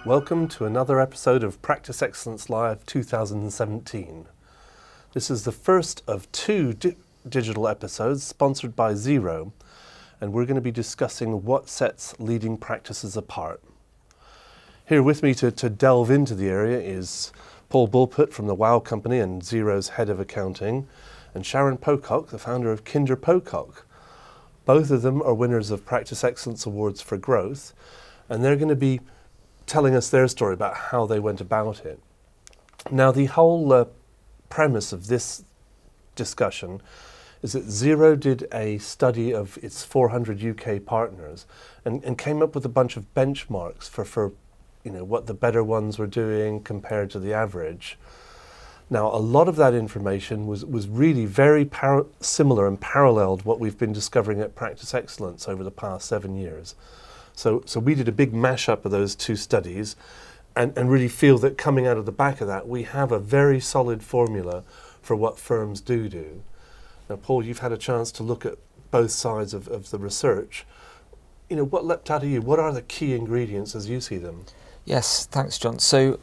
Welcome to another episode of Practice Excellence Live 2017. This is the first of two digital episodes sponsored by Xero, and we're going to be discussing what sets leading practices apart. Here with me to delve into the area is Paul Bulpett from the WOW Company and Xero's Head of Accounting, and Sharon Pocock, the founder of Kinder Pocock. Both of them are winners of Practice Excellence Awards for Growth, and they're going to be telling us their story about how they went about it. Now, the whole premise of this discussion is that Xero did a study of its 400 UK partners and came up with a bunch of benchmarks for what the better ones were doing compared to the average. Now, a lot of that information was really very similar and paralleled what we've been discovering at Practice Excellence over the past 7 years. So we did a big mashup of those two studies and really feel that coming out of the back of that, we have a very solid formula for what firms do. Now, Paul, you've had a chance to look at both sides of the research. What leapt out of you? What are the key ingredients as you see them? Yes, thanks, John. So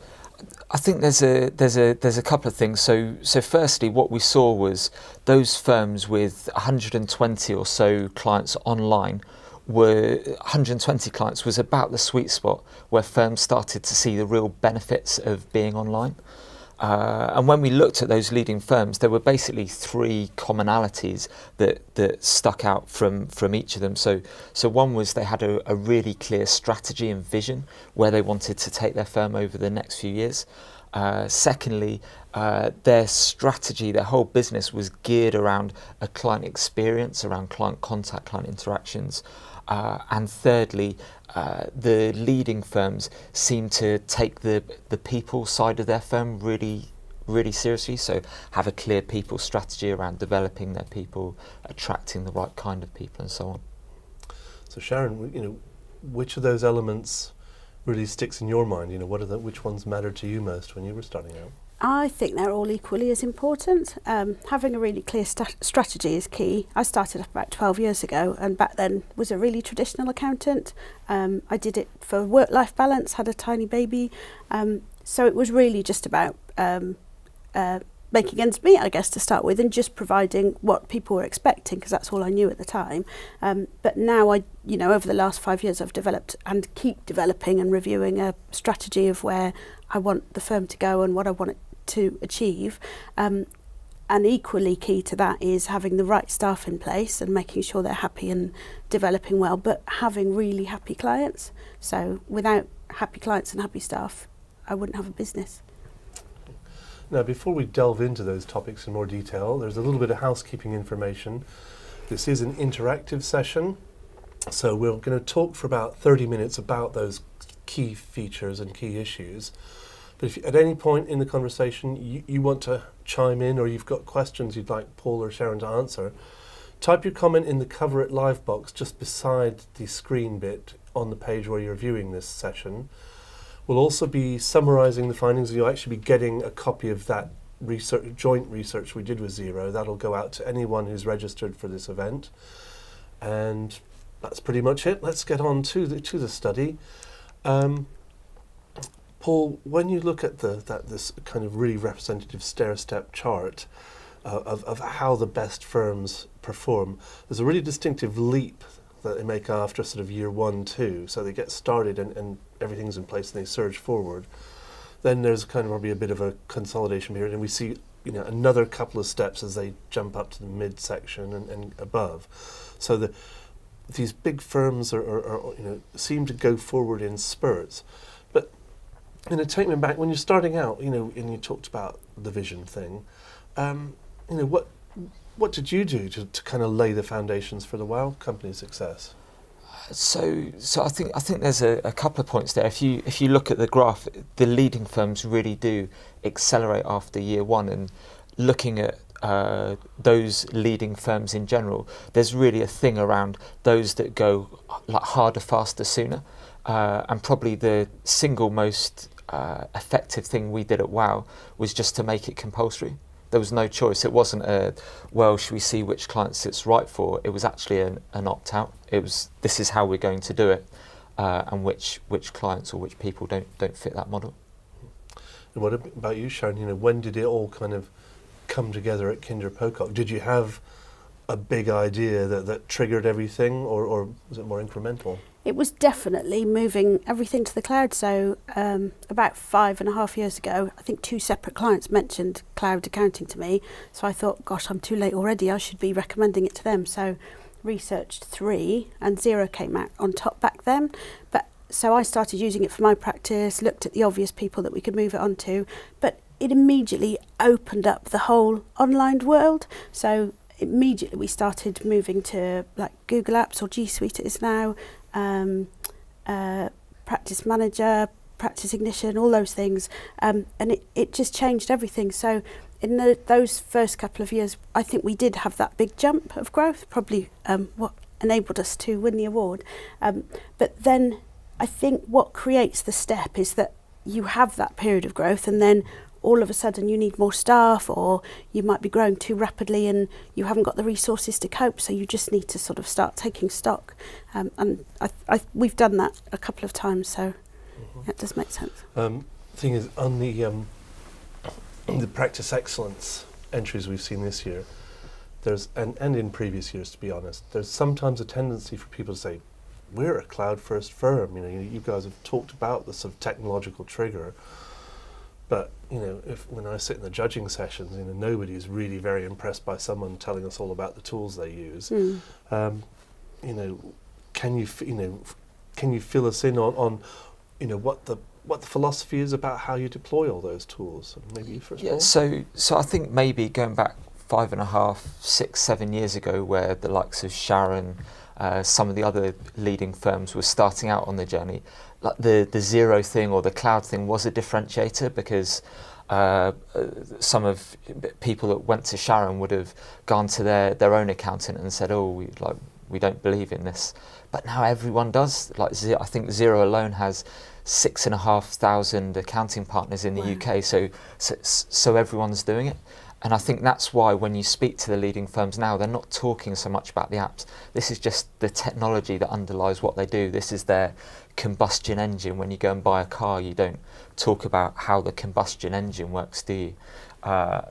I think there's a couple of things. So firstly, what we saw was those firms with 120 or so clients online were 120 clients was about the sweet spot where firms started to see the real benefits of being online. And when we looked at those leading firms, there were basically three commonalities that stuck out from each of them. So one was they had a really clear strategy and vision where they wanted to take their firm over the next few years. Secondly, their strategy, their whole business was geared around a client experience, around client contact, client interactions. And thirdly, the leading firms seem to take the people side of their firm really, really seriously. So have a clear people strategy around developing their people, attracting the right kind of people, and so on. So Sharon, which of those elements really sticks in your mind? Which ones mattered to you most when you were starting out? I think they're all equally as important. Having a really clear strategy is key. I started up about 12 years ago and back then was a really traditional accountant. I did it for work-life balance, had a tiny baby. So it was really just about making ends meet, I guess, to start with, and just providing what people were expecting, because that's all I knew at the time. But now over the last 5 years, I've developed and keep developing and reviewing a strategy of where I want the firm to go and what I want it to achieve. And equally key to that is having the right staff in place and making sure they're happy and developing well, but having really happy clients. So without happy clients and happy staff, I wouldn't have a business. Now, before we delve into those topics in more detail, there's a little bit of housekeeping information. This is an interactive session, so we're going to talk for about 30 minutes about those key features and key issues. But if at any point in the conversation you want to chime in or you've got questions you'd like Paul or Sharon to answer, type your comment in the Cover It Live box just beside the screen bit on the page where you're viewing this session. We'll also be summarising the findings. You'll actually be getting a copy of that joint research we did with Xero. That'll go out to anyone who's registered for this event. And that's pretty much it. Let's get on to the study. Paul, when you look at this kind of really representative stair-step chart of how the best firms perform, there's a really distinctive leap that they make after sort of year 1, 2. So they get started and everything's in place and they surge forward. Then there's kind of probably a bit of a consolidation period, and we see another couple of steps as they jump up to the midsection and above. So these big firms are seem to go forward in spurts. But take me back when you're starting out, and you talked about the vision thing. What did you do to kind of lay the foundations for the WOW Company's success? So I think there's a couple of points there. If you look at the graph, the leading firms really do accelerate after year 1, and looking at those leading firms in general, there's really a thing around those that go like harder, faster, sooner, and probably the single most effective thing we did at WOW was just to make it compulsory. There was no choice. It wasn't should we see which clients it's right for? It was actually an opt-out. It was, this is how we're going to do it. and which clients or which people don't fit that model. And what about you, Sharon? You know, when did it all kind of come together at Kinder Pocock? Did you have a big idea that triggered everything, or was it more incremental? It was definitely moving everything to the cloud. So about 5.5 years ago, I think 2 separate clients mentioned cloud accounting to me. So I thought, gosh, I'm too late already. I should be recommending it to them. So researched 3, and Xero came out on top back then. But so I started using it for my practice, looked at the obvious people that we could move it onto, but it immediately opened up the whole online world. So immediately we started moving to like Google Apps, or G Suite it is now, Practice Manager, Practice Ignition, all those things, and it just changed everything. So in those first couple of years, I think we did have that big jump of growth, probably what enabled us to win the award. But then I think what creates the step is that you have that period of growth, and then all of a sudden you need more staff, or you might be growing too rapidly and you haven't got the resources to cope, so you just need to sort of start taking stock. And we've done that a couple of times, so it does make sense. Thing is, on the practice excellence entries we've seen this year, there's and in previous years, to be honest, there's sometimes a tendency for people to say, we're a cloud-first firm. You know, you guys have talked about the sort of technological trigger, but you know, when I sit in the judging sessions, you know, nobody's really very impressed by someone telling us all about the tools they use. You know, can you fill us in on you know what the philosophy is about how you deploy all those tools? Maybe you first. Yeah. So I think maybe going back 5.5, 6, 7 years ago, where the likes of Sharon, some of the other leading firms were starting out on the journey, like the Xero thing or the cloud thing was a differentiator, because some of people that went to Sharon would have gone to their own accountant and said, oh, we don't believe in this. But now everyone does. Like I think Xero alone has 6,500 accounting partners in the UK, so everyone's doing it. And I think that's why when you speak to the leading firms now, they're not talking so much about the apps. This is just the technology that underlies what they do. This is their combustion engine. When you go and buy a car, you don't talk about how the combustion engine works, do you?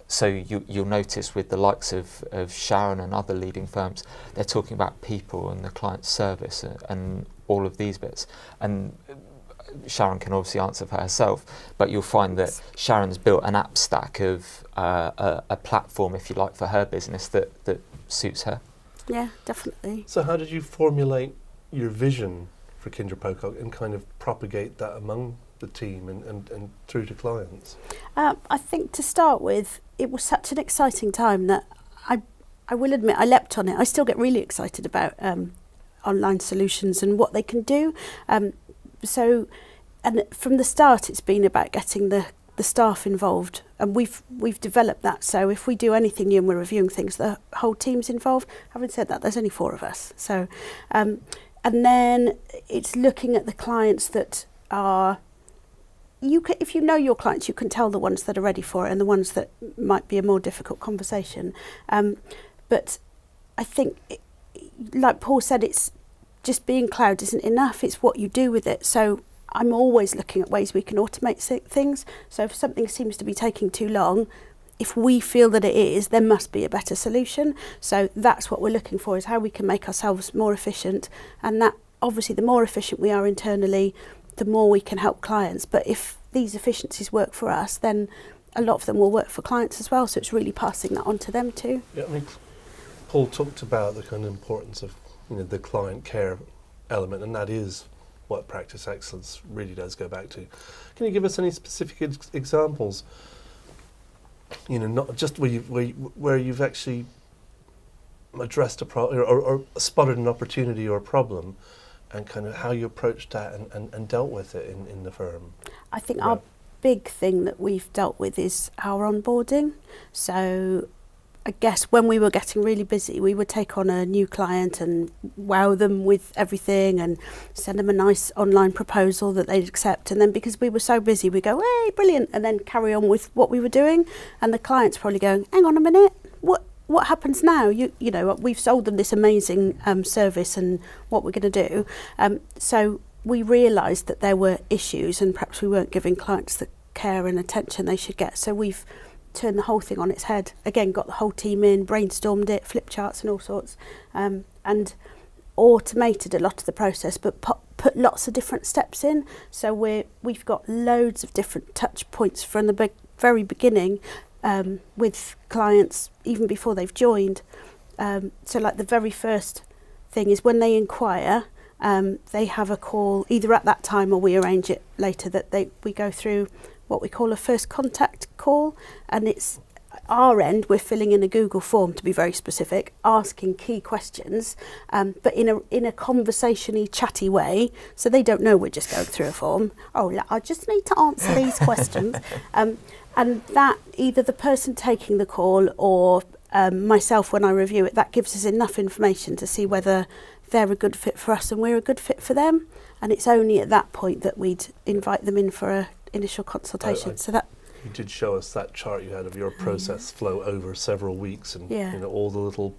So you'll notice with the likes of Sharon and other leading firms, they're talking about people and the client service and all of these bits. And Sharon can obviously answer for herself, but you'll find that Sharon's built an app stack of a platform, if you like, for her business that suits her. Yeah, definitely. So how did you formulate your vision for Kinder Pocock and kind of propagate that among the team and through to clients? I think to start with, it was such an exciting time that I will admit I leapt on it. I still get really excited about online solutions and what they can do. So, and from the start, it's been about getting the staff involved, and we've developed that. So if we do anything new and we're reviewing things, the whole team's involved. Having said that, there's only 4 of us. So, and then it's looking at the clients that are. If you know your clients, you can tell the ones that are ready for it and the ones that might be a more difficult conversation. But I think, like Paul said, it's just being cloud isn't enough. It's what you do with it. So I'm always looking at ways we can automate things. So if something seems to be taking too long, if we feel that it is, there must be a better solution. So that's what we're looking for, is how we can make ourselves more efficient. And that, obviously, the more efficient we are internally, the more we can help clients. But if these efficiencies work for us, then a lot of them will work for clients as well. So it's really passing that on to them too. Yeah, I mean, Paul talked about the kind of importance of, you know, the client care element, and that is what practice excellence really does go back to. Can you give us any specific examples? You know, not just where you've actually addressed a problem or spotted an opportunity or a problem, and kind of how you approached that and dealt with it in the firm. I think our big thing that we've dealt with is our onboarding. So I guess when we were getting really busy, we would take on a new client and wow them with everything and send them a nice online proposal that they'd accept. And then because we were so busy, we go, hey, brilliant, and then carry on with what we were doing. And the client's probably going, hang on a minute, what happens now? You know, we've sold them this amazing service, and what we're going to do. So we realised that there were issues and perhaps we weren't giving clients the care and attention they should get. So we've turned the whole thing on its head. Again, got the whole team in, brainstormed it, flip charts and all sorts, and automated a lot of the process, but put lots of different steps in. So we've got loads of different touch points from the very beginning with clients, even before they've joined. So like the very first thing is when they inquire, they have a call either at that time or we arrange it later, that we go through what we call a first contact call, and it's our end, we're filling in a Google form, to be very specific, asking key questions, but in a conversation-y, chatty way, so they don't know we're just going through a form. Oh, I just need to answer these questions. And that, either the person taking the call or myself when I review it, that gives us enough information to see whether they're a good fit for us and we're a good fit for them. And it's only at that point that we'd invite them in for an initial consultation. So that you did show us that chart you had of your process flow over several weeks, and Yeah. you know, all the little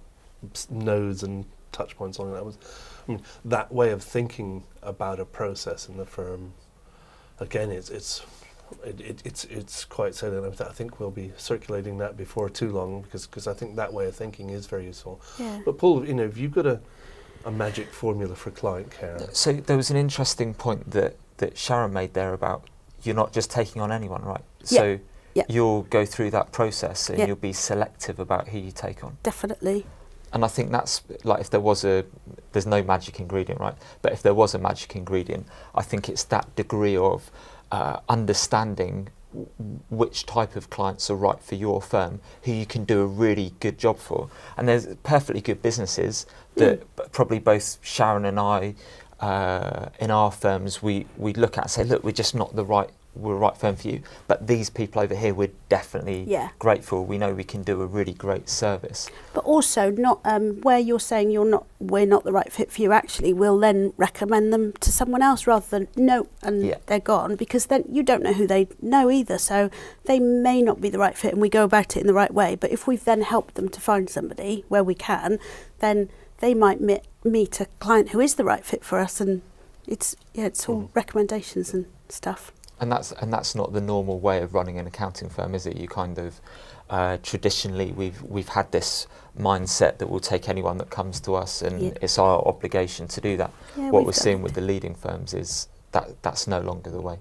nodes and touch points on it. That was, I mean, that way of thinking about a process in the firm. Again, it's quite salient. I think we'll be circulating that before too long, because I think that way of thinking is very useful. Yeah. But Paul, you know, if you've got a magic formula for client care. So there was an interesting point that Sharon made there about you're not just taking on anyone, right? Yeah. So Yeah. you'll go through that process and Yeah. you'll be selective about who you take on. Definitely. And I think that's, like, if there was there's no magic ingredient, right? But if there was a magic ingredient, I think it's that degree of understanding which type of clients are right for your firm, who you can do a really good job for. And there's perfectly good businesses that probably both Sharon and I, in our firms, we look at and say, look, we're just not the right firm for you. But these people over here, we're definitely grateful. We know we can do a really great service. But also, not where you're saying we're not the right fit for you. Actually, we'll then recommend them to someone else rather than no, and they're gone, because then you don't know who they know either. So they may not be the right fit, and we go about it in the right way. But if we've then helped them to find somebody where we can, then they might meet a client who is the right fit for us, and it's all recommendations and stuff. And that's not the normal way of running an accounting firm, is it? You kind of traditionally we've had this mindset that we'll take anyone that comes to us, and it's our obligation to do that. Yeah, what we're seeing with the leading firms is that's no longer the way.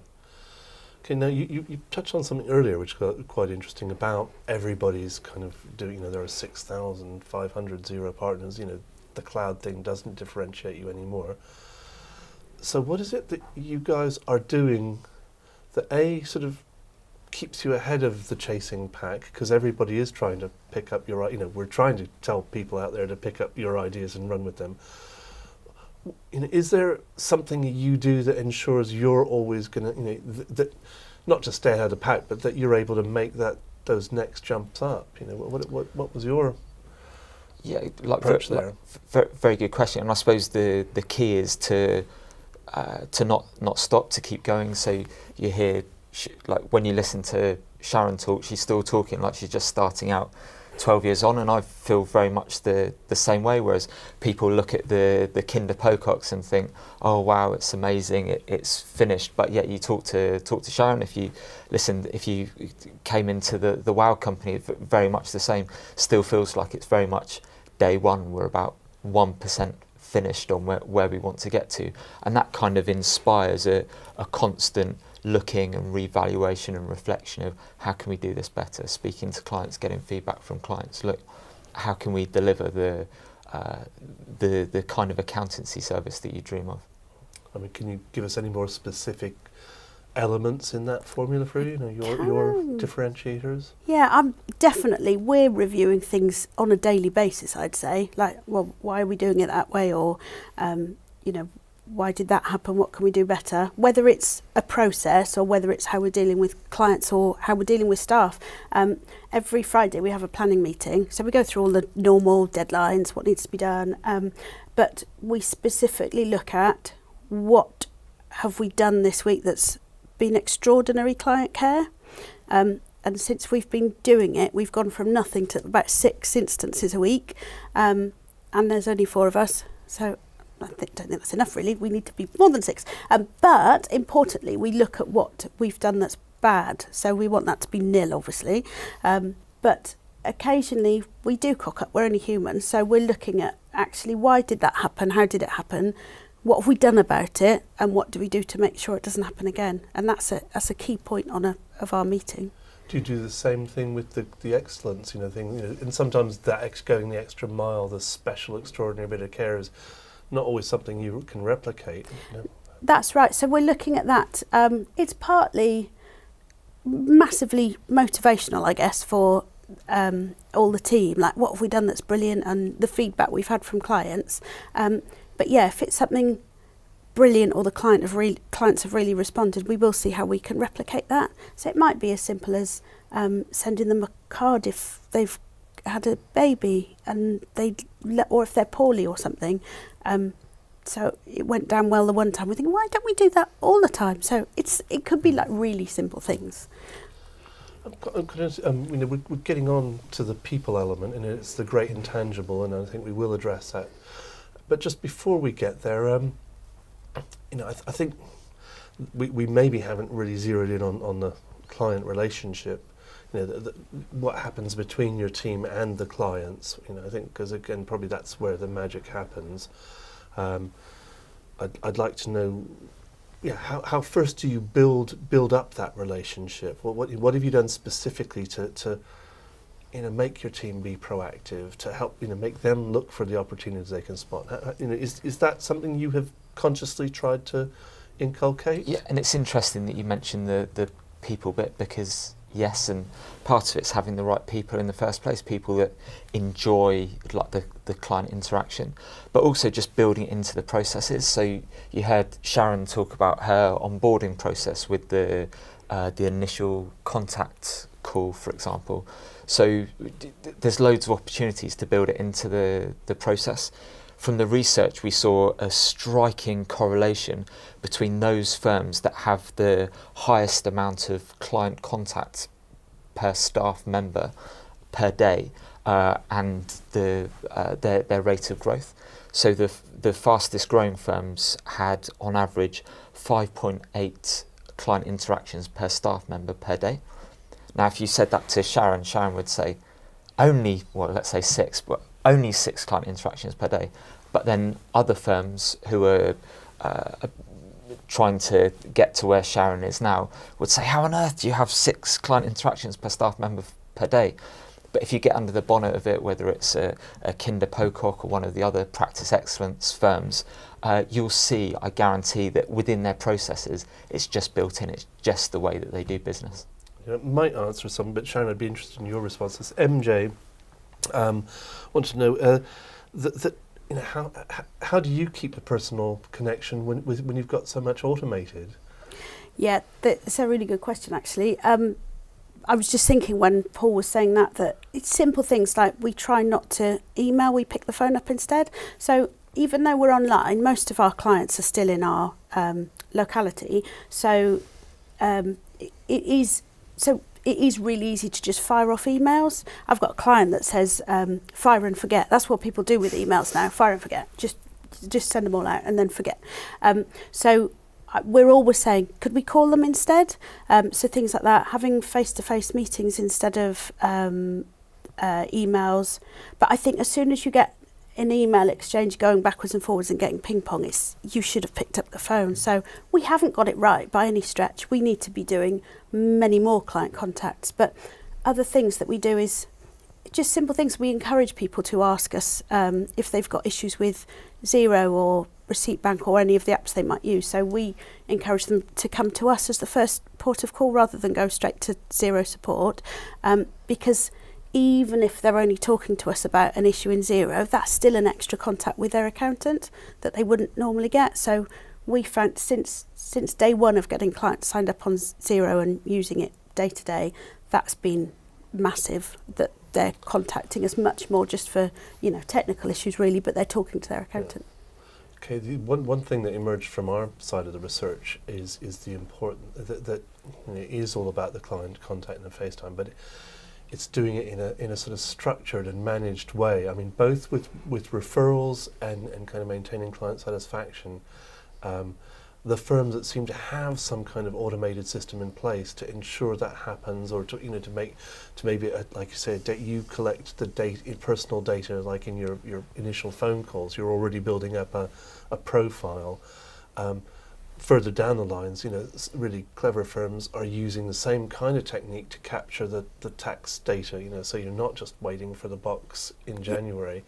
Okay, now you touched on something earlier which got quite interesting about everybody's kind of doing. You know, there are 6,500 Xero partners. You know, the cloud thing doesn't differentiate you anymore. So what is it that you guys are doing that sort of keeps you ahead of the chasing pack, because everybody is trying to pick up your, you know, we're trying to tell people out there to pick up your ideas and run with them. You know, is there something you do that ensures you're always going to, you know, that not just stay ahead of the pack, but that you're able to make those next jumps up? You know, what was your approach there? Very good question, and I suppose the key is to not stop, to keep going. So you hear, like when you listen to Sharon talk, she's still talking like she's just starting out 12 years on, and I feel very much the same way, whereas people look at the Kinder Pococks and think, oh wow, it's amazing, it's finished. But yet you talk to Sharon, if you came into the WOW company, very much the same, still feels like it's very much day one. We're about 1% finished on where we want to get to, and that kind of inspires a constant looking and revaluation and reflection of how can we do this better, speaking to clients, getting feedback from clients. Look, how can we deliver the kind of accountancy service that you dream of? I mean, can you give us any more specific elements in that formula for you? You know, your differentiators? Yeah, we're reviewing things on a daily basis, I'd say. Like, well, why are we doing it that way? Or, you know, why did that happen? What can we do better? Whether it's a process or whether it's how we're dealing with clients or how we're dealing with staff. Every Friday we have a planning meeting. So we go through all the normal deadlines, what needs to be done. But we specifically look at what have we done this week that's been extraordinary client care. And since we've been doing it, we've gone from nothing to about 6 instances a week. And there's only 4 of us. So don't think that's enough really. We need to be more than 6. But importantly, we look at what we've done that's bad. So we want that to be nil, obviously. But occasionally we do cock up. We're only human. So we're looking at actually why did that happen? How did it happen? What have we done about it? And what do we do to make sure it doesn't happen again? And that's a key point of our meeting. Do you do the same thing with the excellence, thing? And sometimes that going the extra mile, the special, extraordinary bit of care is not always something you can replicate. That's right. So we're looking at that. It's partly massively motivational, I guess, for all the team. Like, what have we done that's brilliant, and the feedback we've had from clients. But yeah, if it's something brilliant or the clients have really responded, we will see how we can replicate that. So it might be as simple as sending them a card if they've had a baby and or if they're poorly or something. So it went down well the one time. We think, why don't we do that all the time? So it could be like really simple things. We're getting on to the people element, and it's the great intangible, and I think we will address that. But just before we get there, I think we maybe haven't really zeroed in on the client relationship. What happens between your team and the clients. I think because again, probably that's where the magic happens. I'd like to know, how first do you build up that relationship? What have you done specifically to make your team be proactive, to help make them look for the opportunities they can spot? Is that something you have consciously tried to inculcate? Yeah, and it's interesting that you mentioned the people bit, because yes, and part of it's having the right people in the first place, people that enjoy like the client interaction, but also just building it into the processes. So you heard Sharon talk about her onboarding process with the initial contact call, for example. So there's loads of opportunities to build it into the process. From the research, we saw a striking correlation between those firms that have the highest amount of client contact per staff member per day and their rate of growth. So the fastest growing firms had on average 5.8 client interactions per staff member per day. Now, if you said that to Sharon, Sharon would say let's say 6, but only 6 client interactions per day. But then other firms who are trying to get to where Sharon is now would say, how on earth do you have 6 client interactions per staff member per day? But if you get under the bonnet of it, whether it's a Kinder Pocock or one of the other practice excellence firms, you'll see, I guarantee, that within their processes, it's just built in. It's just the way that they do business. It might answer some, but Sharon, I'd be interested in your responses. MJ, want to know how do you keep the personal connection when you've got so much automated? Yeah, that's a really good question, actually. I was just thinking when Paul was saying that it's simple things like we try not to email, we pick the phone up instead. So even though we're online, most of our clients are still in our locality. So it is really easy to just fire off emails. I've got a client that says fire and forget. That's what people do with emails now, fire and forget. Just send them all out and then forget. So we're always saying, could we call them instead? So things like that, having face-to-face meetings instead of emails. But I think as soon as you get an email exchange going backwards and forwards and getting ping pong, you should have picked up the phone. So we haven't got it right by any stretch. We need to be doing many more client contacts. But other things that we do is just simple things. We encourage people to ask us if they've got issues with Xero or Receipt Bank or any of the apps they might use. So we encourage them to come to us as the first port of call rather than go straight to Xero support, because even if they're only talking to us about an issue in Xero, that's still an extra contact with their accountant that they wouldn't normally get. So we found since day one of getting clients signed up on Xero and using it day to day, that's been massive, that they're contacting us much more just for technical issues really, but they're talking to their accountant. Yeah. Okay, the one thing that emerged from our side of the research is the important that it is all about the client contact and FaceTime, but it's doing it in a sort of structured and managed way. I mean, both with referrals and kind of maintaining client satisfaction. The firms that seem to have some kind of automated system in place to ensure that happens, or to maybe like you say, you collect the data, personal data, like in your initial phone calls. You're already building up a profile. Further down the lines, really clever firms are using the same kind of technique to capture the tax data. So you're not just waiting for the box in January.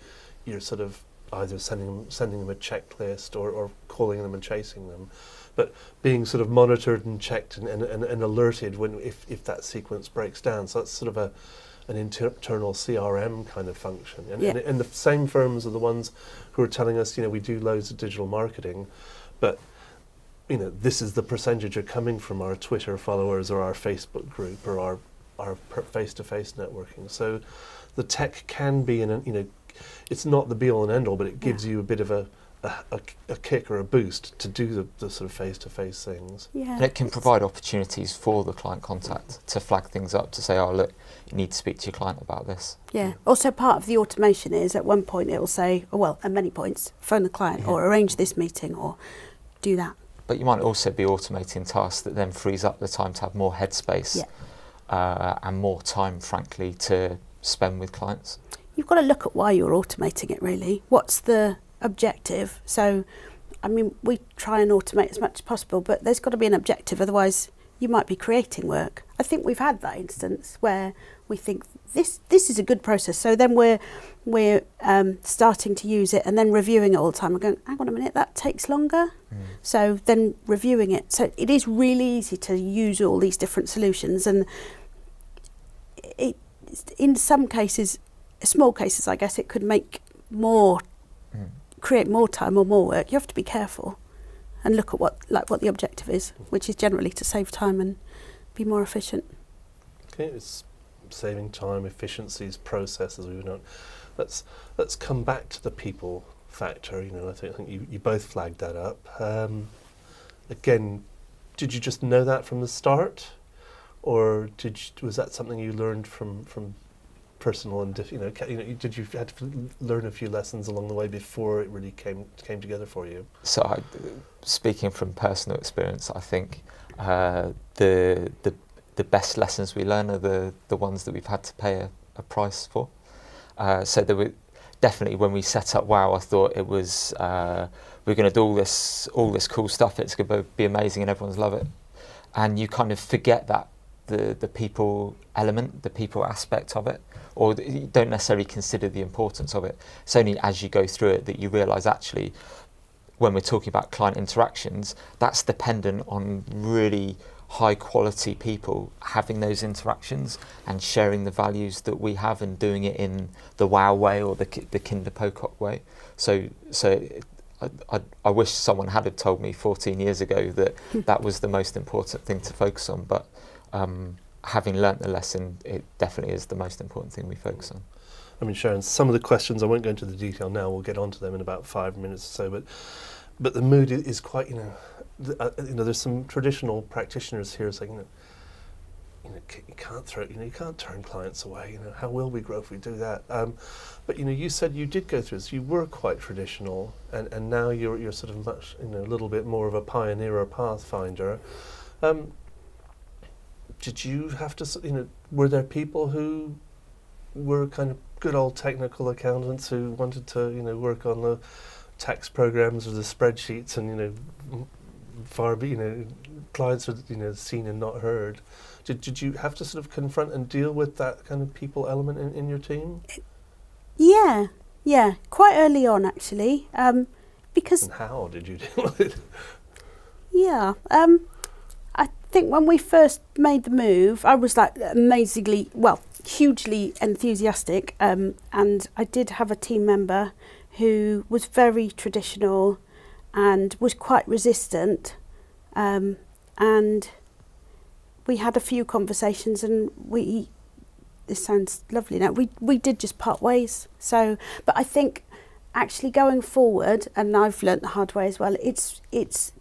You're sort of either sending them a checklist or calling them and chasing them, but being sort of monitored and checked and alerted if that sequence breaks down. So that's sort of an internal CRM kind of function. And the same firms are the ones who are telling us, we do loads of digital marketing, but this is the percentage are coming from our Twitter followers or our Facebook group or our face-to-face networking. So the tech can be it's not the be-all and end-all, but it gives you a bit of a kick or a boost to do the sort of face-to-face things. Yeah. And it can provide opportunities for the client contact to flag things up, to say, oh, look, you need to speak to your client about this. Yeah. Also, part of the automation is at one point it will say, at many points, phone the client or arrange this meeting or do that. But you might also be automating tasks that then frees up the time to have more headspace and more time, frankly, to spend with clients. You've got to look at why you're automating it, really. What's the objective? So, I mean, we try and automate as much as possible, but there's got to be an objective, otherwise you might be creating work. I think we've had that instance where we think this is a good process, so then we're starting to use it and then reviewing it all the time and going, hang on a minute, that takes longer. So then reviewing it. So it is really easy to use all these different solutions, and it in some cases, small cases, I guess, it could make create more time or more work. You have to be careful and look at what the objective is, which is generally to save time and be more efficient. Okay, it's saving time, efficiencies, processes. Let's come back to the people factor. I think you both flagged that up. Again, did you just know that from the start, or was that something you learned from personal and did you had to learn a few lessons along the way before it really came together for you? So, speaking from personal experience, I think the best lessons we learn are the ones that we've had to pay a price for. So there were definitely, when we set up WOW, I thought it was we're going to do all this cool stuff. It's going to be amazing and everyone's love it. And you kind of forget that the people element, the people aspect of it, or you don't necessarily consider the importance of it. It's only as you go through it that you realise, actually, when we're talking about client interactions, that's dependent on really high quality people having those interactions and sharing the values that we have and doing it in the WOW way or the Kinder Pocock way. So I wish someone had have told me 14 years ago that was the most important thing to focus on, but having learnt the lesson, it definitely is the most important thing we focus on. I mean, Sharon, some of the questions, I won't go into the detail now, we'll get onto them in about 5 minutes or so, but the mood is quite, there's some traditional practitioners here saying, you can't turn clients away, how will we grow if we do that? But you said you did go through this, you were quite traditional, and now you're sort of much, a little bit more of a pioneer or pathfinder. Did you have to, were there people who were kind of good old technical accountants who wanted to, work on the tax programs or the spreadsheets and, clients are, seen and not heard? Did you have to sort of confront and deal with that kind of people element in your team? Yeah, quite early on actually, because. And how did you deal with it? Yeah, I think when we first made the move, I was hugely enthusiastic, and I did have a team member who was very traditional and was quite resistant, and we had a few conversations, and this sounds lovely now, we did just part ways. So, but I think actually going forward, and I've learnt the hard way as well, it's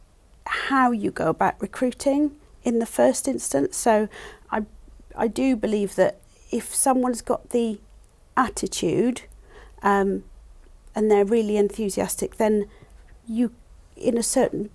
how you go about recruiting in the first instance. So I do believe that if someone's got the attitude and they're really enthusiastic, then you, in certain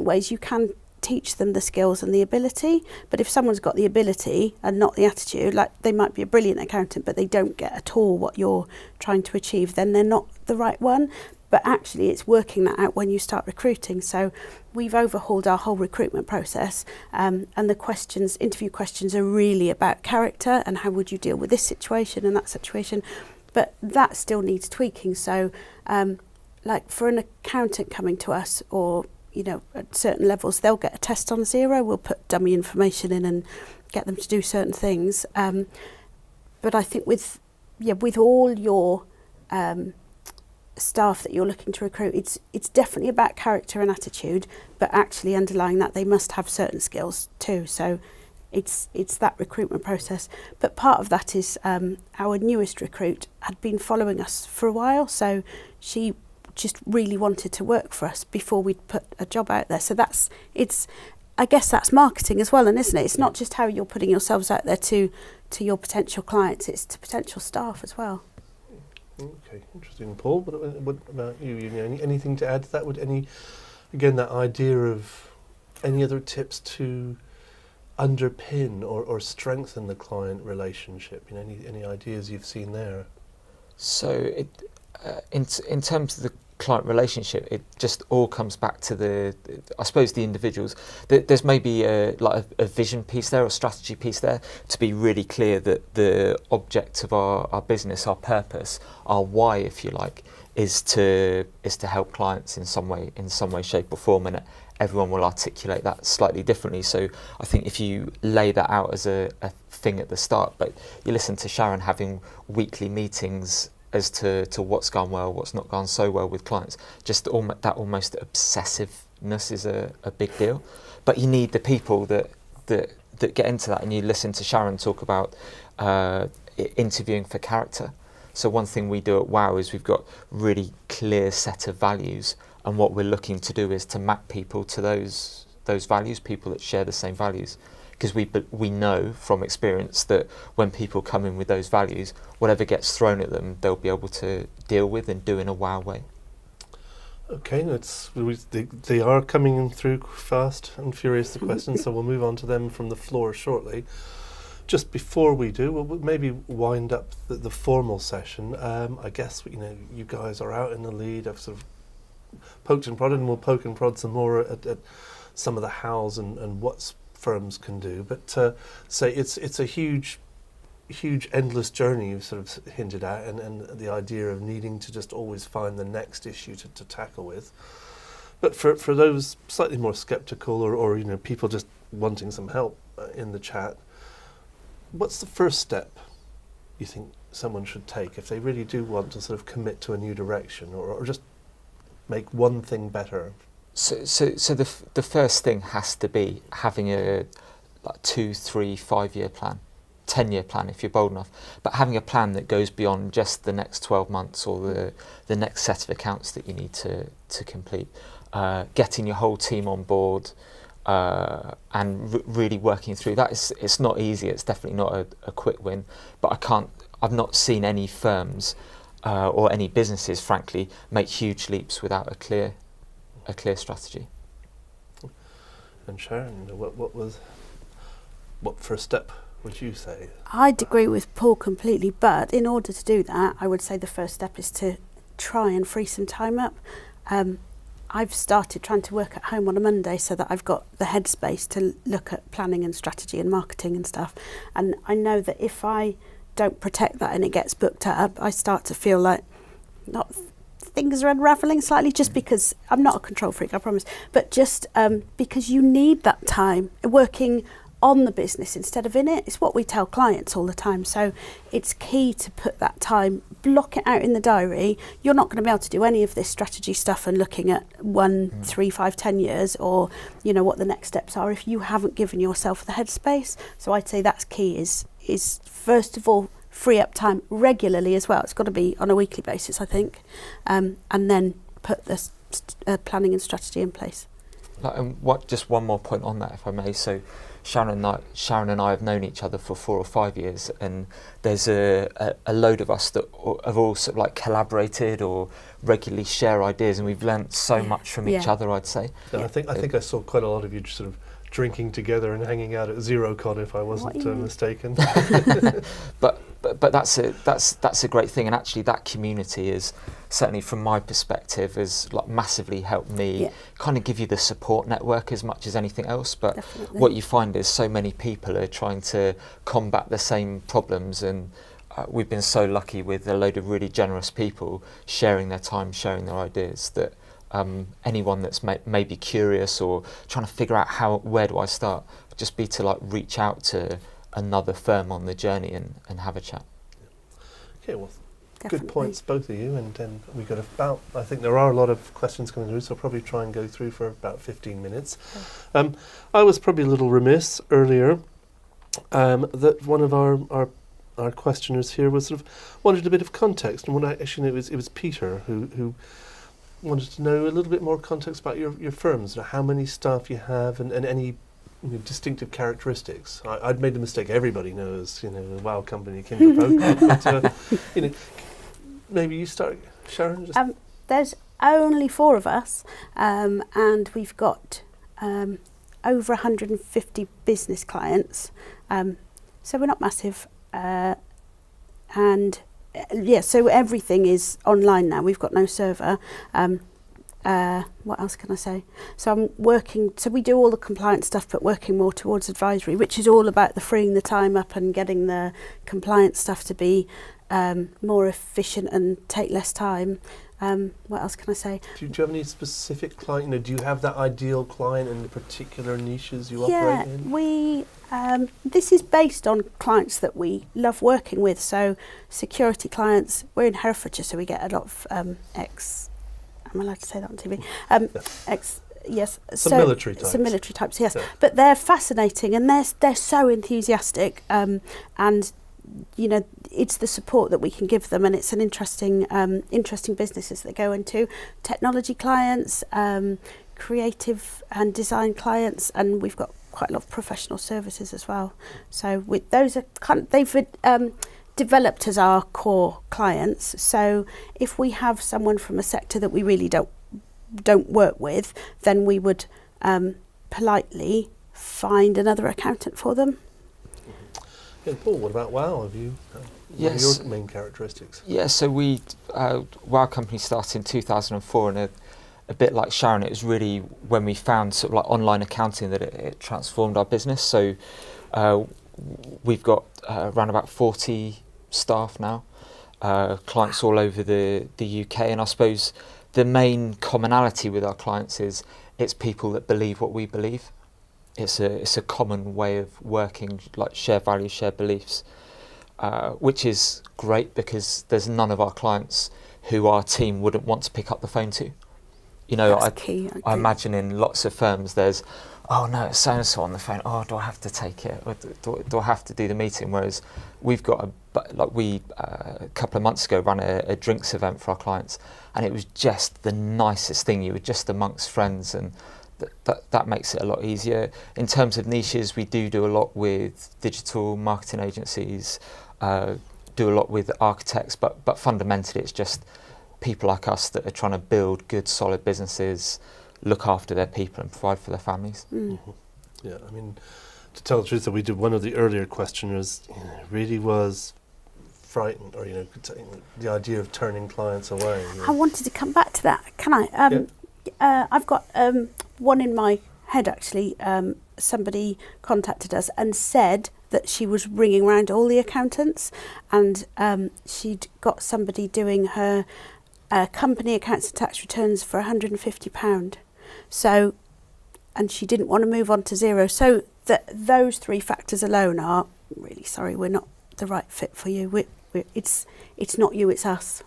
ways, you can teach them the skills and the ability. But if someone's got the ability and not the attitude, like they might be a brilliant accountant but they don't get at all what you're trying to achieve, then they're not the right one. But actually it's working that out when you start recruiting. So we've overhauled our whole recruitment process, and the interview questions are really about character and how would you deal with this situation and that situation. But that still needs tweaking. So like for an accountant coming to us, or at certain levels, they'll get a test on Xero. We'll put dummy information in and get them to do certain things. But I think with all your staff that you're looking to recruit, it's definitely about character and attitude, but actually underlying that they must have certain skills too. So it's that recruitment process. But part of that is our newest recruit had been following us for a while, so she just really wanted to work for us before we'd put a job out there. So I guess that's marketing as well, and isn't it? It's not just how you're putting yourselves out there to your potential clients, it's to potential staff as well. Okay, interesting. Paul, what about you? Anything to add to that? That idea of any other tips to underpin or strengthen the client relationship? Any ideas you've seen there? So in terms of the client relationship, it just all comes back to the individuals. There's maybe a vision piece there, or strategy piece there, to be really clear that the object of our business, our purpose, our why, if you like, is to help clients in some way, shape or form, and everyone will articulate that slightly differently. So I think if you lay that out as a thing at the start, but you listen to Sharon having weekly meetings as to what's gone well, what's not gone so well with clients, just that almost obsessiveness is a big deal. But you need the people that get into that, and you listen to Sharon talk about interviewing for character. So one thing we do at WOW is we've got really clear set of values, and what we're looking to do is to map people to those values, people that share the same values. Because we know from experience that when people come in with those values, whatever gets thrown at them, they'll be able to deal with and do in a WOW way. Okay, they are coming in through fast and furious, the questions, so we'll move on to them from the floor shortly. Just before we do, we'll maybe wind up the formal session. I guess you guys are out in the lead. I've sort of poked and prodded, and we'll poke and prod some more at some of the hows and what's firms can do, but say it's a huge endless journey you've sort of hinted at, and the idea of needing to just always find the next issue to tackle with. But for those slightly more skeptical or people just wanting some help in the chat, what's the first step you think someone should take if they really do want to sort of commit to a new direction or just make one thing better? So the first thing has to be having a 2, 3, 5 year plan, 10-year plan if you're bold enough, but having a plan that goes beyond just the next 12 months or the next set of accounts that you need to complete. Getting your whole team on board and really working through that. It's not easy. It's definitely not a quick win, but I've not seen any firms or any businesses, frankly, make huge leaps without a clear strategy. And Sharon, what first step would you say? I'd agree with Paul completely, but in order to do that, I would say the first step is to try and free some time up. I've started trying to work at home on a Monday so that I've got the headspace to look at planning and strategy and marketing and stuff. And I know that if I don't protect that and it gets booked up, I start to feel like things are unravelling slightly, just because I'm not a control freak, I promise, but just because you need that time working on the business instead of in it. It's what we tell clients all the time. So it's key to put that time, block it out in the diary. You're not going to be able to do any of this strategy stuff and looking at 1, 3, 5, 10 years or what the next steps are if you haven't given yourself the headspace. So I'd say that's key, is first of all free up time regularly as well. It's got to be on a weekly basis, I think, and then put the planning and strategy in place. Just one more point on that, if I may. So, Sharon and I have known each other for 4 or 5 years, and there's a load of us that have all sort of like collaborated or regularly share ideas, and we've learnt so much from each other, I'd say. And I think I saw quite a lot of you sort of drinking together and hanging out at XeroCon, if I wasn't mistaken. But that's a great thing, and actually that community is, certainly from my perspective, has like massively helped me kind of give you the support network as much as anything else. But what you find is so many people are trying to combat the same problems, and we've been so lucky with a load of really generous people sharing their time, sharing their ideas, that anyone that's maybe curious or trying to figure out where do I start, just be to like reach out to another firm on the journey and have a chat. Okay, well, good points, both of you, and then we got I think there are a lot of questions coming through, so I'll probably try and go through for about 15 minutes. I was probably a little remiss earlier that one of our questioners here was sort of wanted a bit of context, and it was Peter who wanted to know a little bit more context about your firms, how many staff you have, and any distinctive characteristics. I'd made the mistake. Everybody knows, the WOW company, Kinderpoke, but maybe you start, Sharon. There's only 4 of us, and we've got over 150 business clients. So we're not massive, and so everything is online now. We've got no server. What else can I say? So we do all the compliance stuff, but working more towards advisory, which is all about freeing the time up and getting the compliance stuff to be more efficient and take less time. What else can I say? Do you have any specific client? Do you have that ideal client in the particular niches you operate in? This is based on clients that we love working with. So security clients. We're in Herefordshire, so we get a lot of am I allowed to say that on TV? Yes. Some military types. Some military types, yes. Yeah. But they're fascinating, and they're so enthusiastic, and it's the support that we can give them, and it's an interesting businesses that go into technology clients, creative and design clients, and we've got quite a lot of professional services as well. So with those they've developed as our core clients. So if we have someone from a sector that we really don't work with, then we would politely find another accountant for them. And Paul, what about WOW? What are your main characteristics? Yeah, so WOW company started in 2004, and a bit like Sharon, it was really when we found sort of like online accounting that it transformed our business. So we've got around about 40 staff now, clients all over the UK, and I suppose the main commonality with our clients is it's people that believe what we believe. It's a common way of working, like share values, share beliefs, which is great because there's none of our clients who our team wouldn't want to pick up the phone to. That's key. I imagine in lots of firms there's, oh no, it's so-and-so on the phone, oh, do I have to take it, or do I have to do the meeting? Whereas we've got a couple of months ago ran a drinks event for our clients, and it was just the nicest thing. You were just amongst friends, and that makes it a lot easier. In terms of niches, we do a lot with digital marketing agencies, do a lot with architects, but fundamentally it's just people like us that are trying to build good, solid businesses, look after their people and provide for their families. Mm-hmm. Yeah, I mean, to tell the truth, that we did one of the earlier questioners really was frightened, or the idea of turning clients away. I wanted to come back to that. Can I? I've got one in my head actually. Somebody contacted us and said that she was ringing around all the accountants, and she'd got somebody doing her company accounts and tax returns for £150. So, and she didn't want to move on to Xero. So those 3 factors alone are really sorry, we're not the right fit for you. It's not you, it's us.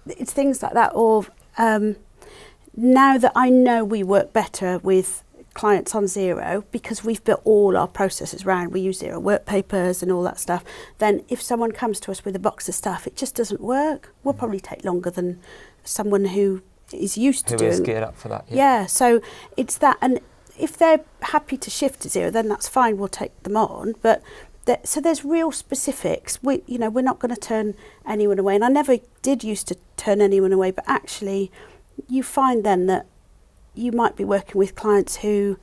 It's things like that. Or now that I know we work better with clients on Xero because we've built all our processes around, we use Xero work papers and all that stuff, then if someone comes to us with a box of stuff, it just doesn't work. We'll probably take longer than someone who is used to Who doing. is geared up for that? Yeah, so it's that, and if they're happy to shift to Xero, then that's fine. We'll take them on. But so there's real specifics. We're not going to turn anyone away, and I never did used to turn anyone away. But actually, you find then that you might be working with clients who,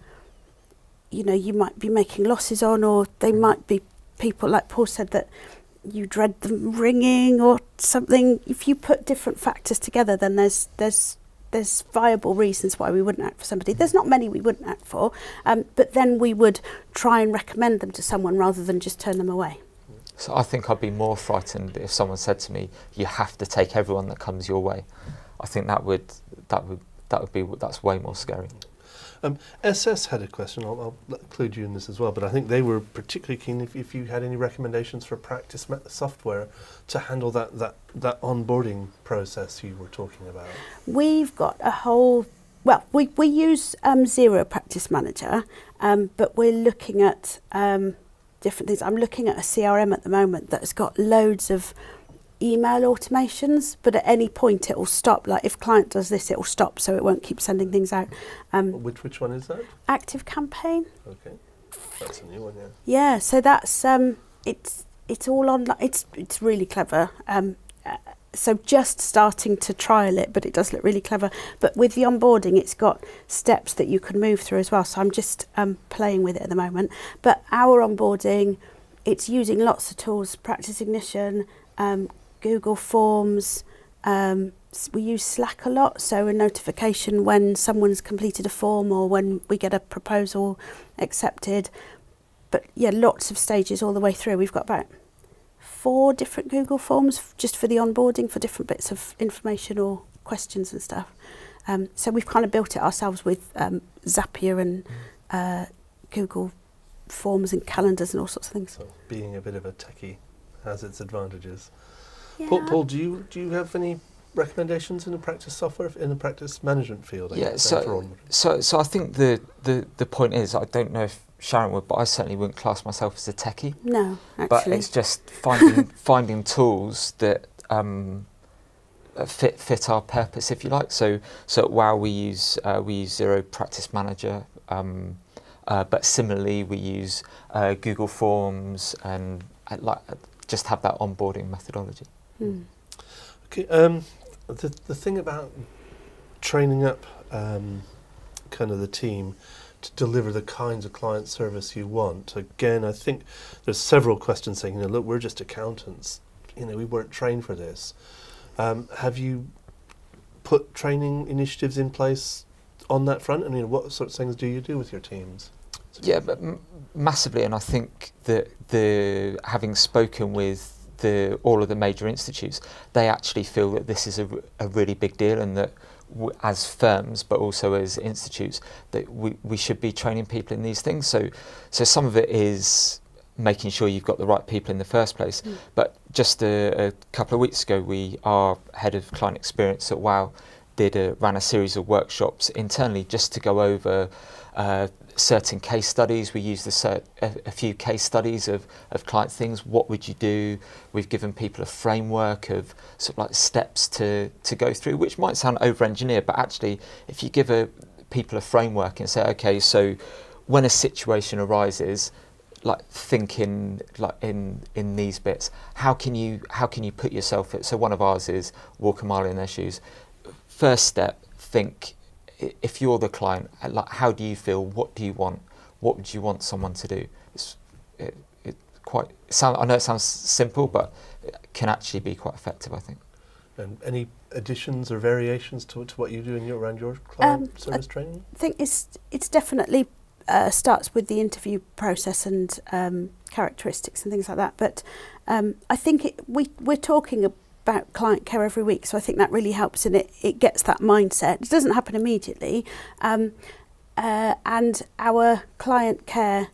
you might be making losses on, or they might be people like Paul said that you dread them ringing or something. If you put different factors together, then there's viable reasons why we wouldn't act for somebody. There's not many we wouldn't act for, but then we would try and recommend them to someone rather than just turn them away. So I think I'd be more frightened if someone said to me, "You have to take everyone that comes your way." I think that's way more scary. SS had a question. I'll include you in this as well, but I think they were particularly keen if you had any recommendations for practice software to handle that onboarding process you were talking about. We've got a whole, we use Xero Practice Manager, but we're looking at different things. I'm looking at a CRM at the moment that's got loads of email automations, but at any point it will stop. Like if client does this, it will stop, so it won't keep sending things out. Which one is that? Active Campaign. Okay, that's a new one, yeah. Yeah, so that's it's all online. It's really clever. So just starting to trial it, but it does look really clever. But with the onboarding, it's got steps that you can move through as well. So I'm just playing with it at the moment. But our onboarding, it's using lots of tools: Practice Ignition, Google Forms. We use Slack a lot, so a notification when someone's completed a form or when we get a proposal accepted. But yeah, lots of stages all the way through. We've got about 4 different Google Forms just for the onboarding, for different bits of information or questions and stuff. So we've kind of built it ourselves with Zapier and Google Forms and calendars and all sorts of things. So being a bit of a techie has its advantages. Yeah. Paul, do you have any recommendations in the practice software in the practice management field? Yeah, so I think the point is, I don't know if Sharon would, but I certainly wouldn't class myself as a techie. No, actually. But it's just finding tools that fit our purpose, if you like. So at WOW we use Xero Practice Manager, but similarly we use Google Forms and just have that onboarding methodology. Okay, the thing about training up kind of the team to deliver the kinds of client service you want. Again, I think there's several questions saying, look, we're just accountants. We weren't trained for this. Have you put training initiatives in place on that front? What sorts of things do you do with your teams? Yeah, but massively, and I think that having spoken with all of the major institutes, they actually feel that this is a really big deal, and that as firms, but also as institutes, that we should be training people in these things. So some of it is making sure you've got the right people in the first place. But just a couple of weeks ago, our head of client experience at WOW ran a series of workshops internally just to go over certain case studies. We used a few case studies of client things. What would you do? We've given people a framework of sort of like steps to go through, which might sound over-engineered, but actually if you give people a framework and say, okay, so when a situation arises, like thinking like in these bits, how can you put yourself so one of ours is walk a mile in their shoes. First step, think, if you're the client, like how do you feel? What do you want? What would you want someone to do? I know it sounds simple, but it can actually be quite effective, I think. And any additions or variations to what you do around your client service training? I think it's definitely starts with the interview process and characteristics and things like that. But I think we're talking about client care every week, so I think that really helps, and it gets that mindset. It doesn't happen immediately, and our client care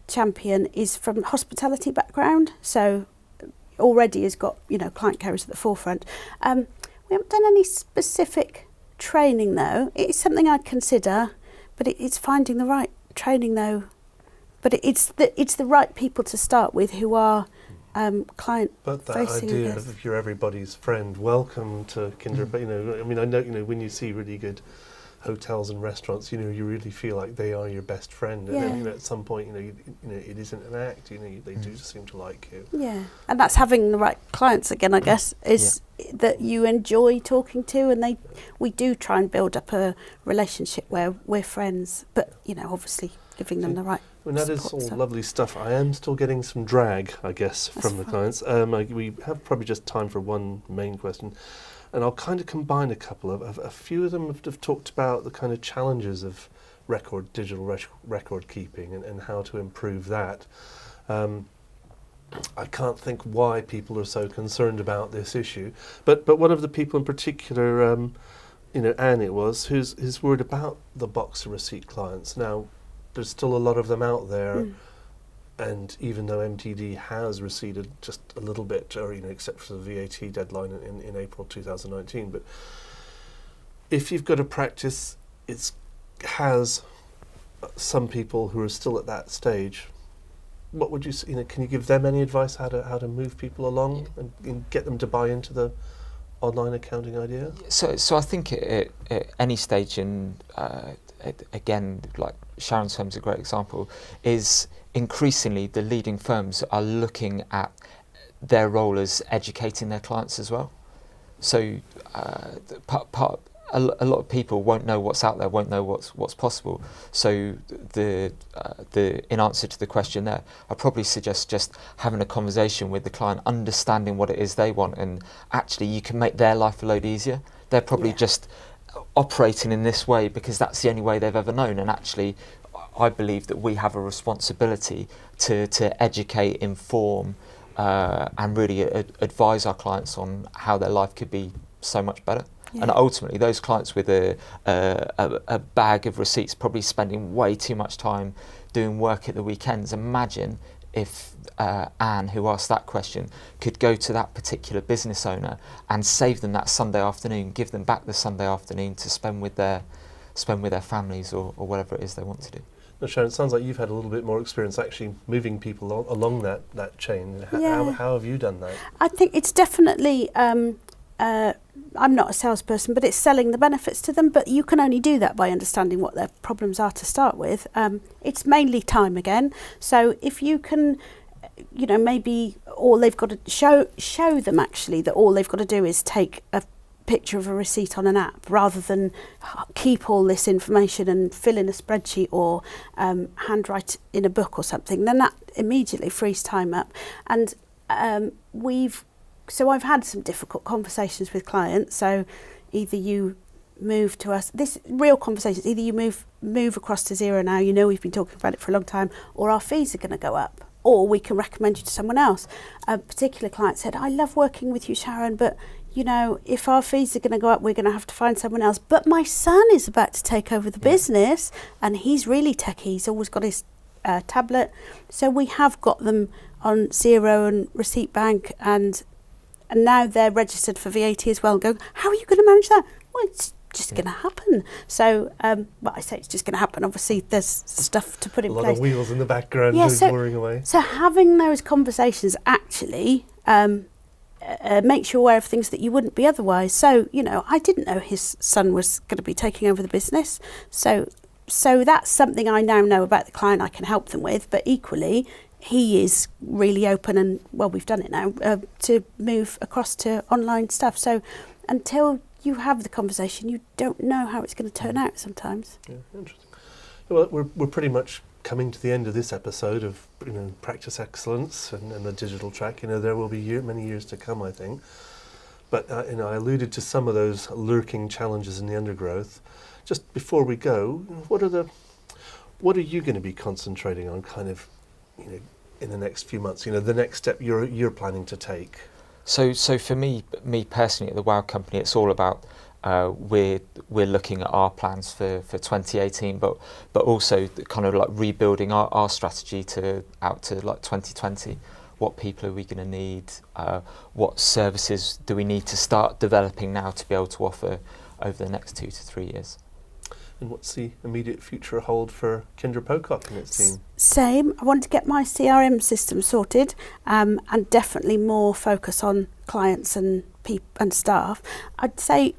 champion is from a hospitality background, so already has got client care is at the forefront. We haven't done any specific training though. It's something I'd consider, but it's finding the right training though. But it's the right people to start with who are client But that facing idea it is. of you're everybody's friend, welcome to Kinder. But I mean, I know, when you see really good hotels and restaurants, you really feel like they are your best friend. And then, Yeah. at some point, it isn't an act. They do seem to like you. Yeah, and that's having the right clients again, I guess, is that you enjoy talking to, and we do try and build up a relationship where we're friends, but obviously giving them the right. When that is all support, so. lovely stuff, I am still getting some drag, I guess, That's from the fine. clients. We have probably just time for one main question, and I'll kind of combine a couple of. A few of them have talked about the kind of challenges of digital record keeping and how to improve that. I can't think why people are so concerned about this issue, but one of the people in particular, Anne it was, who's worried about the box of receipt clients. Now, there's still a lot of them out there, and even though MTD has receded just a little bit, or except for the VAT deadline in April 2019, but if you've got a practice, it has some people who are still at that stage. What would you say? Can you give them any advice how to move people along and get them to buy into the online accounting idea? So I think at any stage again, like Sharon's firm's a great example, is increasingly the leading firms are looking at their role as educating their clients as well. So a lot of people won't know what's out there, won't know what's possible. So in answer to the question there, I probably suggest just having a conversation with the client, understanding what it is they want, and actually you can make their life a load easier. They're probably just operating in this way because that's the only way they've ever known, and actually I believe that we have a responsibility to educate, inform, and really advise our clients on how their life could be so much better. And ultimately, those clients with a bag of receipts probably spending way too much time doing work at the weekends. Imagine if Anne, who asked that question, could go to that particular business owner and save them that Sunday afternoon, give them back the Sunday afternoon to spend with their families or whatever it is they want to do. Now, Sharon, it sounds like you've had a little bit more experience actually moving people along that chain. How have you done that? I think it's definitely, I'm not a salesperson, but it's selling the benefits to them. But you can only do that by understanding what their problems are to start with. It's mainly time again. So if you can, maybe all they've got to show them actually that all they've got to do is take a picture of a receipt on an app rather than keep all this information and fill in a spreadsheet or handwrite in a book or something, then that immediately frees time up. And so I've had some difficult conversations with clients. So either you move to us, this real conversations, either you move across to Xero now, we've been talking about it for a long time, or our fees are going to go up, or we can recommend you to someone else. A particular client said, I love working with you, Sharon, but if our fees are going to go up, we're going to have to find someone else. But my son is about to take over the business, and he's really techie. He's always got his tablet. So we have got them on Xero and Receipt Bank, and now they're registered for VAT as well. And go, how are you going to manage that? Well, it's just going to happen. So, I say it's just going to happen. Obviously, there's stuff to put in place. A lot of wheels in the background whirring away. So having those conversations actually makes you aware of things that you wouldn't be otherwise. So, I didn't know his son was going to be taking over the business. So that's something I now know about the client I can help them with. But equally, he is really open and, we've done it now, to move across to online stuff. So until you have the conversation, you don't know how it's going to turn out sometimes. Yeah, interesting. Well, we're pretty much coming to the end of this episode of practice excellence and the digital track. There will be many years to come, I think. But I alluded to some of those lurking challenges in the undergrowth. Just before we go, what are you going to be concentrating on, kind of, in the next few months? The next step you're planning to take. So for me personally at the WOW company, it's all about we're looking at our plans for 2018, but also kind of like rebuilding our strategy out to like 2020. What people are we going to need? What services do we need to start developing now to be able to offer over the next 2 to 3 years? And what's the immediate future hold for Kendra Pocock and its team? Same. I wanted to get my CRM system sorted, and definitely more focus on clients and staff. I'd say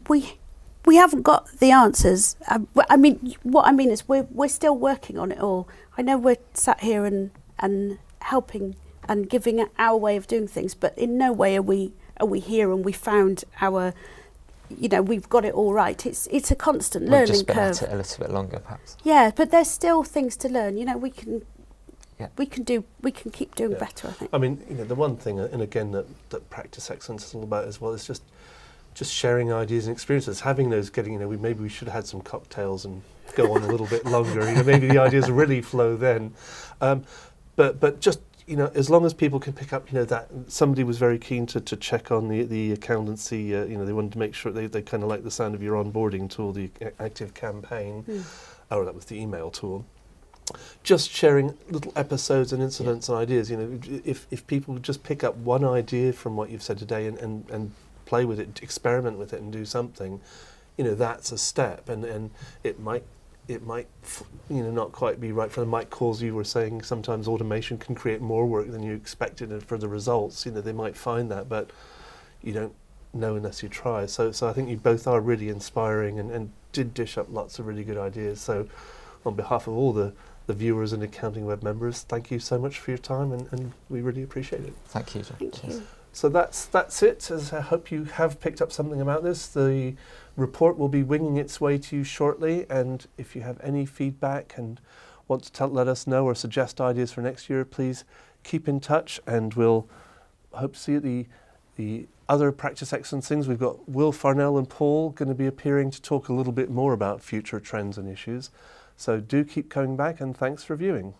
we haven't got the answers. What I mean is we're still working on it all. I know we're sat here and helping and giving our way of doing things, but in no way are we here and we found our. We've got it all right. It's a constant learning curve. We've just been at it a little bit longer, perhaps. Yeah, but there's still things to learn. We can keep doing better, I think. I mean, the one thing, and again, that practice excellence is all about as well, is just sharing ideas and experiences, having those, maybe we should have had some cocktails and go on a little bit longer. Maybe the ideas really flow then. But just, as long as people can pick up, that somebody was very keen to check on the accountancy, they wanted to make sure they kind of like the sound of your onboarding tool, the active campaign, or that was the email tool. Just sharing little episodes and incidents and ideas, if people just pick up one idea from what you've said today and play with it, experiment with it and do something, that's a step, and it might not quite be right for them. Might cause, you were saying, sometimes automation can create more work than you expected for the results. They might find that, but you don't know unless you try. So I think you both are really inspiring and did dish up lots of really good ideas. So on behalf of all the viewers and AccountingWEB members, thank you so much for your time, and we really appreciate it. Thank you, John. Thank you. So that's it. As I hope you have picked up something about this. The report will be winging its way to you shortly, and if you have any feedback and want to let us know or suggest ideas for next year, please keep in touch, and we'll hope to see the other practice excellence things. We've got Will Farnell and Paul going to be appearing to talk a little bit more about future trends and issues. So do keep coming back, and thanks for viewing.